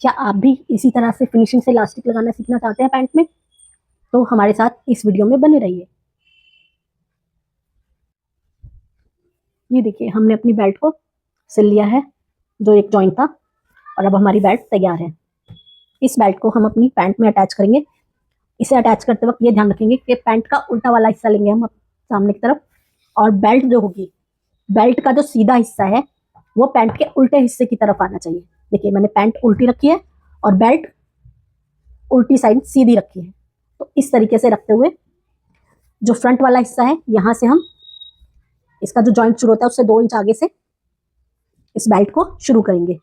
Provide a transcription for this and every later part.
क्या आप भी इसी तरह से फिनिशिंग से इलास्टिक लगाना सीखना चाहते हैं पैंट में? तो हमारे साथ इस वीडियो में बने रहिए। ये देखिए, हमने अपनी बेल्ट को सिल लिया है, जो एक जॉइंट था, और अब हमारी बेल्ट तैयार है। इस बेल्ट को हम अपनी पैंट में अटैच करेंगे। इसे अटैच करते वक्त ये ध्यान रखेंगे कि पैंट का उल्टा वाला हिस्सा लेंगे हम सामने की तरफ, और बेल्ट जो होगी, बेल्ट का जो सीधा हिस्सा है वो पैंट के उल्टे हिस्से की तरफ आना चाहिए। देखिए, मैंने पैंट उल्टी रखी है और बेल्ट उल्टी साइड सीधी रखी है। तो इस तरीके से रखते हुए जो फ्रंट वाला हिस्सा है, यहाँ से हम इसका जो जॉइंट शुरू होता है उससे 2 इंच आगे से इस बेल्ट को शुरू करेंगे।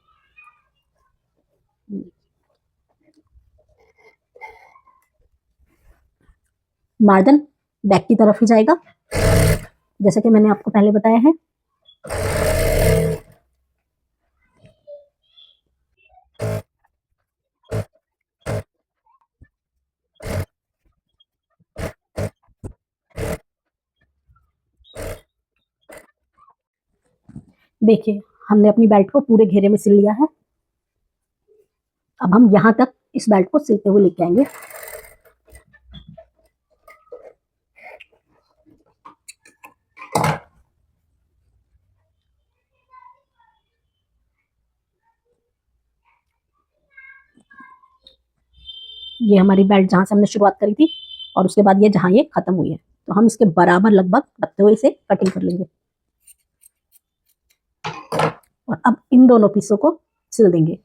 मार्जिन बैक की तरफ ही जाएगा, जैसे कि मैंने आपको पहले बताया है। देखिए, हमने अपनी बेल्ट को पूरे घेरे में सिल लिया है। अब हम यहाँ तक इस बेल्ट को सिलते हुए लेके आएंगे। ये हमारी बेल्ट जहाँ से हमने शुरुआत करी थी, और उसके बाद ये जहाँ ये खत्म हुई है, तो हम इसके बराबर लगभग रखते हुए इसे कटिंग कर लेंगे। और अब इन दोनों पीसों को सिल देंगे।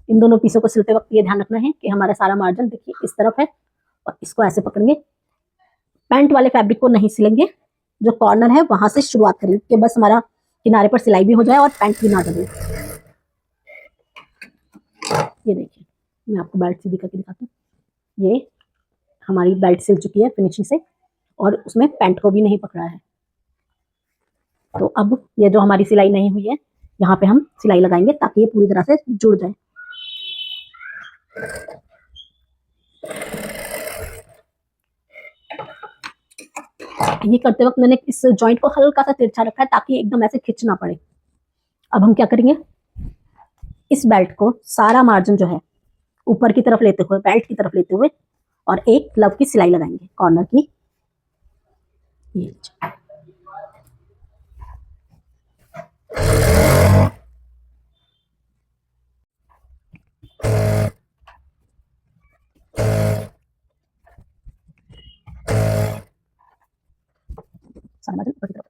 इन दोनों पीसों को सिलते वक्त ये ध्यान रखना है कि हमारा सारा मार्जिन देखिए इस तरफ है, और इसको ऐसे पकड़ेंगे। पैंट वाले फैब्रिक को नहीं सिलेंगे, जो कॉर्नर है वहां से शुरुआत करेंगे कि बस हमारा किनारे पर सिलाई भी हो जाए और पैंट भी ना दबे। ये देखिए, मैं आपको बेल्ट सीधी करके दिखाता हूँ। ये हमारी बेल्ट सिल चुकी है फिनिशिंग से, और उसमें पैंट को भी नहीं पकड़ा है। तो अब ये जो हमारी सिलाई नहीं हुई है, यहाँ पे हम सिलाई लगाएंगे ताकि ये पूरी तरह से जुड़ जाए। ये करते वक्त मैंने इस जॉइंट को हल्का सा तिरछा रखा है ताकि एकदम ऐसे खिंच ना पड़े। अब हम क्या करेंगे, इस बेल्ट को सारा मार्जिन जो है ऊपर की तरफ लेते हुए, बेल्ट की तरफ लेते हुए, और एक लव की सिलाई लगाएंगे कॉर्नर की। ये सारा मार्जिन ऊपर की तरफ।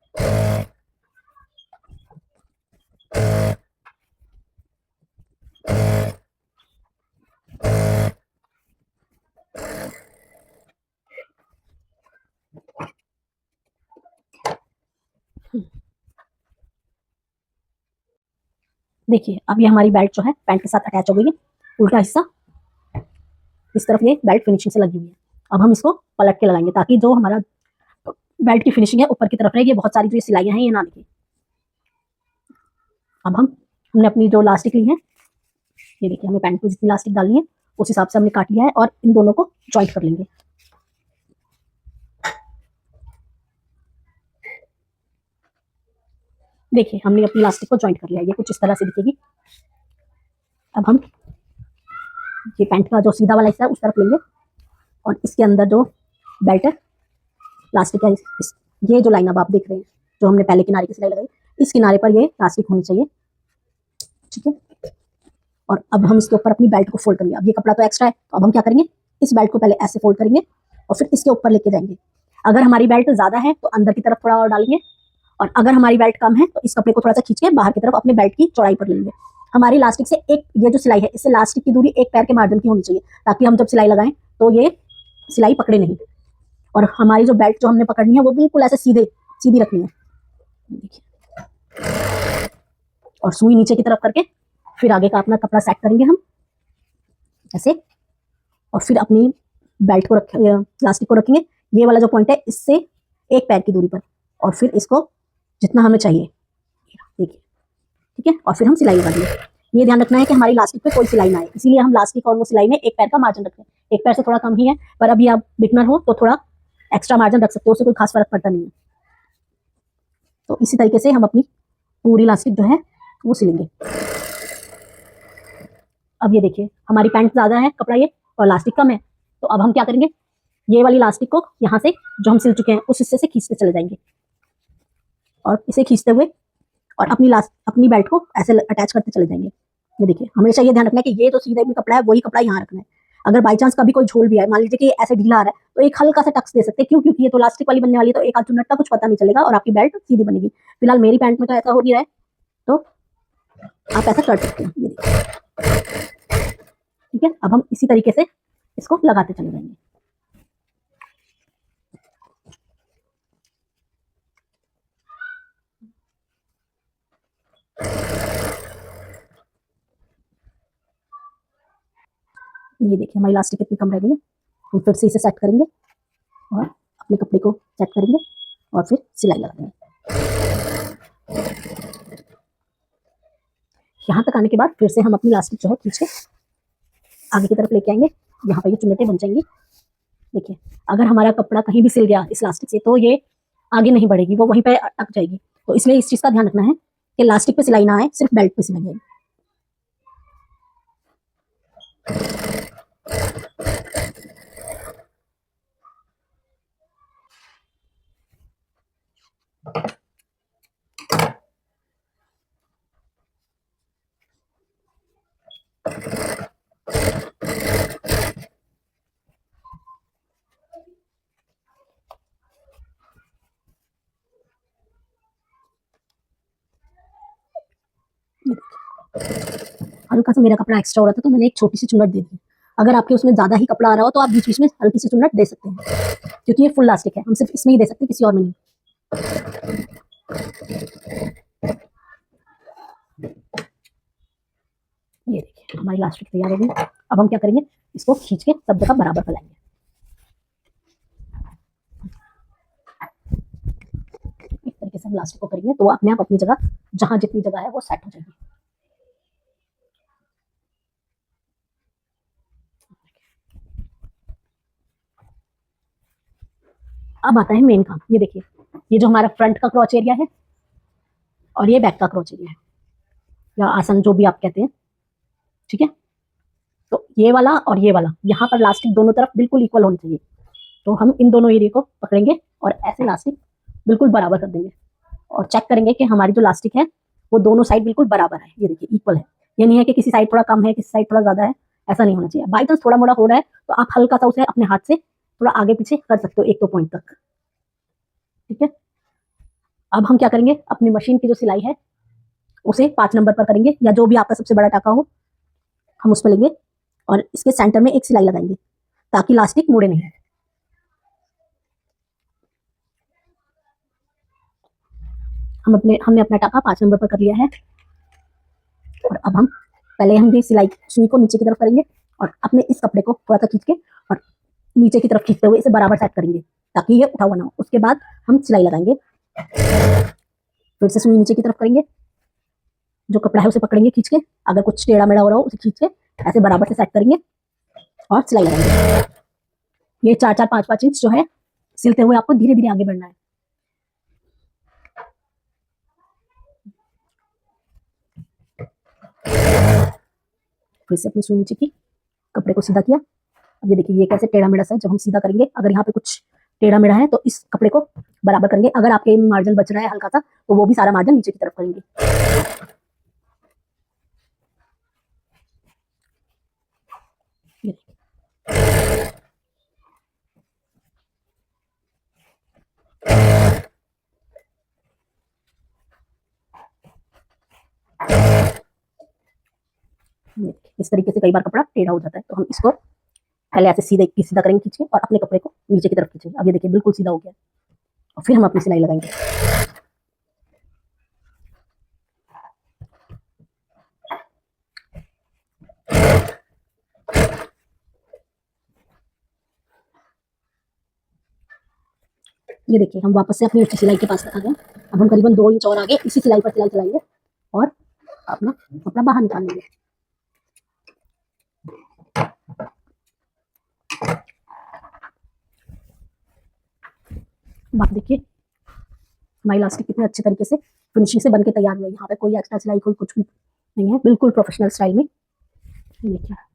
देखिए, अब ये हमारी बेल्ट जो है पैंट के साथ अटैच हो गई है। उल्टा हिस्सा इस तरफ ये बेल्ट फिनिशिंग से लगी हुई है। अब हम इसको पलट के लगाएंगे ताकि जो हमारा बेल्ट की फिनिशिंग है ऊपर की तरफ रहेगी। बहुत सारी जो सिलाइयाँ हैं ये ना दिखे। अब हमने अपनी जो लास्टिक ली है, ये देखिए, हमें पैंट में जितनी लास्टिक डालनी है उस हिसाब से हमने काट लिया है, और इन दोनों को जॉइंट कर लेंगे। देखिए, हमने अपनी लास्टिक को जॉइंट कर लिया है। ये कुछ इस तरह से दिखेगी। अब हम ये पैंट का जो सीधा वाला हिस्सा है उस तरफ लेंगे, और इसके अंदर जो बेल्ट है प्लास्टिक का, ये जो लाइन अब आप देख रहे हैं, जो हमने पहले किनारे की सिलाई लगाई, इस किनारे पर ये प्लास्टिक होनी चाहिए। ठीक है। और अब हम इसके ऊपर अपनी बेल्ट को फोल्ड करेंगे। अब ये कपड़ा तो एक्स्ट्रा है, तो अब हम क्या करेंगे, इस बेल्ट को पहले ऐसे फोल्ड करेंगे और फिर इसके ऊपर लेके जाएंगे। अगर हमारी बेल्ट ज्यादा है तो अंदर की तरफ थोड़ा और डालेंगे, और अगर हमारी बेल्ट कम है तो इस कपड़े को थोड़ा सा खींच के बाहर की तरफ अपने बेल्ट की चौड़ाई पर लेंगे। हमारी लास्टिक से एक, ये जो सिलाई है इससे लास्टिक की दूरी एक पैर के मार्जिन की होनी चाहिए, ताकि हम जब सिलाई लगाएं तो ये सिलाई पकड़े नहीं। और हमारी जो बेल्ट जो हमने पकड़नी है वो बिल्कुल ऐसे सीधी रखनी है। देखिए, और सुई नीचे की तरफ करके फिर आगे का अपना कपड़ा सेट करेंगे हम ऐसे, और फिर अपनी बेल्ट को प्लास्टिक को रखेंगे। ये वाला जो पॉइंट है इससे एक पैर की दूरी पर, और फिर इसको जितना हमें चाहिए, देखिए, ठीक है। और फिर हम सिलाई लगा देंगे। ये ध्यान रखना है कि हमारी लास्टिक पे कोई सिलाई ना आए, इसीलिए हम लास्टिक और वो सिलाई में एक पैर का मार्जिन रखते हैं। एक पैर से थोड़ा कम ही है, पर अभी आप बिगनर हो तो थोड़ा एक्स्ट्रा मार्जिन रख सकते हो, उससे कोई खास फर्क पड़ता नहीं है। तो इसी तरीके से हम अपनी पूरी लास्टिक जो है वो सिलेंगे। अब ये देखिए हमारी पैंट ज़्यादा है कपड़ा ये और इलास्टिक कम है, तो अब हम क्या करेंगे, ये वाली इलास्टिक को यहाँ से जो हम सिल चुके हैं उस हिस्से से खींचते चले जाएंगे और इसे खींचते हुए और अपनी बेल्ट को ऐसे अटैच करते चले जाएंगे। ये देखिए हमेशा ये ध्यान रखना है कि ये जो सीधे में कपड़ा है वही कपड़ा यहाँ रखना है। अगर बाई चांस कभी कोई झोल भी है, मान लीजिए कि ऐसे ढीला आ रहा है, तो एक हल्का सा टक्स दे सकते हैं। क्यों? क्योंकि ये तो इलास्टिक वाली बनने वाली है, तो एक आध चुन्नट का कुछ पता नहीं चलेगा और आपकी बेल्ट सीधी बनेगी। फिलहाल मेरी पैंट में तो ऐसा हो नहीं रहा है, तो आप ऐसा कर सकते हैं। ये देखिए ठीक है। अब हम इसी तरीके से इसको लगाते चले जाएंगे। ये देखिए हमारी इलास्टिक कितनी कम रह गई है। हम फिर से इसे सेट करेंगे और अपने कपड़े को सेट करेंगे और फिर सिलाई लगा देंगे। यहाँ तक आने के बाद फिर से हम अपनी इलास्टिक जो है खींच के आगे की तरफ लेके आएंगे। यहाँ पर ये चुन्नटें बन जाएंगी। देखिए अगर हमारा कपड़ा कहीं भी सिल गया इस इलास्टिक से, तो ये आगे नहीं बढ़ेगी, वो वहीं पे अटक जाएगी। तो इसलिए इस चीज़ का ध्यान रखना है कि इलास्टिक पे सिलाई ना आए, सिर्फ बेल्ट पे सिलाई आए। हल्का सा मेरा कपड़ा एक्स्ट्रा हो रहा था, तो मैंने एक छोटी सी चुन्नट दे दी। अगर आपके उसमें ज़्यादा ही कपड़ा आ रहा हो तो आप बीच बीच में हल्की सी चुन्नट दे सकते हैं, क्योंकि ये फुल इलास्टिक है। हम सिर्फ इसमें ही दे सकते हैं, किसी और में नहीं। ये देखिए हमारी इलास्टिक तैयार हो गई। अब हम क्या करेंगे, इसको खींच के सब जगह बराबर फैलाएंगे। इस तरीके से हम इलास्टिक को करेंगे तो अपने आप अपनी जगह, जहां जितनी जगह है वो सेट हो जाएगी। अब आता है मेन काम। ये देखिए ये जो हमारा फ्रंट का क्रॉच एरिया है और ये बैक का क्रॉच एरिया है, या आसन जो भी आप कहते हैं, ठीक है। तो ये वाला और ये वाला, यहाँ पर इलास्टिक दोनों तरफ बिल्कुल इक्वल होनी चाहिए। तो हम इन दोनों एरिया को पकड़ेंगे और ऐसे इलास्टिक बिल्कुल बराबर कर देंगे और चेक करेंगे कि हमारी जो इलास्टिक है वो दोनों साइड बिल्कुल बराबर है। ये देखिए इक्वल है। ये नहीं है कि किसी साइड थोड़ा कम है, किसी साइड थोड़ा ज्यादा है, ऐसा नहीं होना चाहिए। बाई चांस थोड़ा मोड़ा हो रहा है तो आप हल्का सा उसे अपने हाथ से थोड़ा आगे पीछे कर सकते हो, 1-2 पॉइंट तक, ठीक है। अब हम क्या करेंगे, अपनी मशीन की जो सिलाई है उसे 5 नंबर पर करेंगे, या जो भी आपका सबसे बड़ा टाका हो हम उस पर लेंगे और इसके सेंटर में एक सिलाई लगाएंगे ताकि इलास्टिक मुड़े नहीं। हमने अपना टाका 5 नंबर पर कर लिया है और अब हम पहले हम ये सिलाई सुई को नीचे की तरफ करेंगे और अपने इस कपड़े को थोड़ा सा खींच के और नीचे की तरफ खींचते हुए इसे बराबर सेट करेंगे ताकि ये उठा हुआ ना हो। उसके बाद हम सिलाई लगाएंगे, फिर से सुई नीचे की तरफ करेंगे, जो कपड़ा है उसे पकड़ेंगे खींच के, अगर कुछ टेढ़ा मेढ़ा हो रहा हो उसे खींच के ऐसे बराबर से सेट करेंगे और सिलाई लगाएंगे। ये 4-4, 5-5 इंच जो है सिलते हुए आपको धीरे धीरे आगे बढ़ना है। फिर से अपनी सुई नीचे की, कपड़े को सीधा किया। अब ये देखिए ये कैसे टेढ़ा मेढ़ा सा है, जब हम सीधा करेंगे अगर यहाँ पे कुछ टेढ़ा मेढ़ा है तो इस कपड़े को बराबर करेंगे। अगर आपके मार्जिन बच रहा है हल्का सा तो वो भी सारा मार्जिन नीचे की तरफ करेंगे। इस तरीके से कई बार कपड़ा टेढ़ा हो जाता है, तो हम इसको पहले ऐसे सीधा करेंगे खींच के और अपने कपड़े को नीचे की तरफ खींचेंगे। अब ये देखिए बिल्कुल सीधा हो गया और फिर हम अपनी सिलाई लगाएंगे। ये देखिए हम वापस से अपनी ऊंची सिलाई के पास आ गए। अब हम करीबन 2 इंच और आगे इसी सिलाई पर सिलाई चलाएंगे और अपना कपड़ा बाहर निकाल लेंगे। बात देखिए हमारी इलास्टिक कितने अच्छे तरीके से फिनिशिंग से बनके तैयार हुआ है। यहाँ पे कोई एक्स्ट्रा सिलाई कोई कुछ भी नहीं है, बिल्कुल प्रोफेशनल स्टाइल में। देखिए